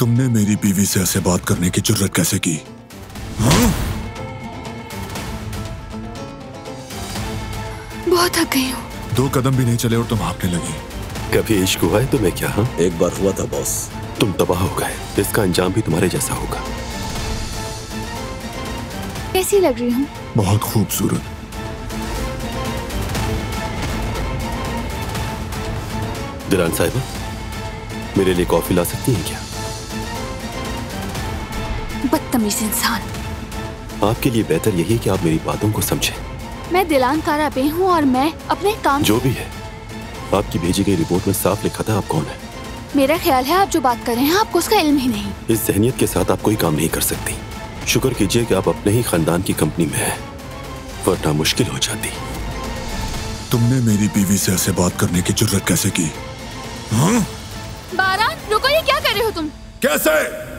तुमने मेरी बीवी से ऐसे बात करने की जुर्रत कैसे की? हाँ? बहुत थक गई हूँ। 2 कदम भी नहीं चले और तुम हाँफने लगी। कभी इश्क हुआ है तुम्हें क्या? हाँ, एक बार हुआ था बॉस। तुम तबाह हो गए। इसका अंजाम भी तुम्हारे जैसा होगा। कैसी लग रही हूँ? बहुत खूबसूरत। दिलान साहिबा, मेरे लिए कॉफी ला सकती हैं क्या? बदतमीज इंसान। आपके लिए बेहतर यही है कि आप मेरी बातों को समझें। मैं दिलान काराबे हूँ और मैं अपने काम जो भी है, आपकी भेजी गई रिपोर्ट में साफ लिखा था आप कौन है। मेरा ख्याल है आप जो बात कर रहे हैं आपको उसका इल्म ही नहीं। इस जहनियत के साथ आप कोई काम नहीं कर सकती। शुक्र कीजिए कि आप अपने ही खानदान की कंपनी में हैं, वरना मुश्किल हो जाती। तुमने मेरी बीवी से ऐसे बात करने की जुर्रत कैसे की? हाँ? बारान रुको, ये क्या कर रहे हो तुम? कैसे?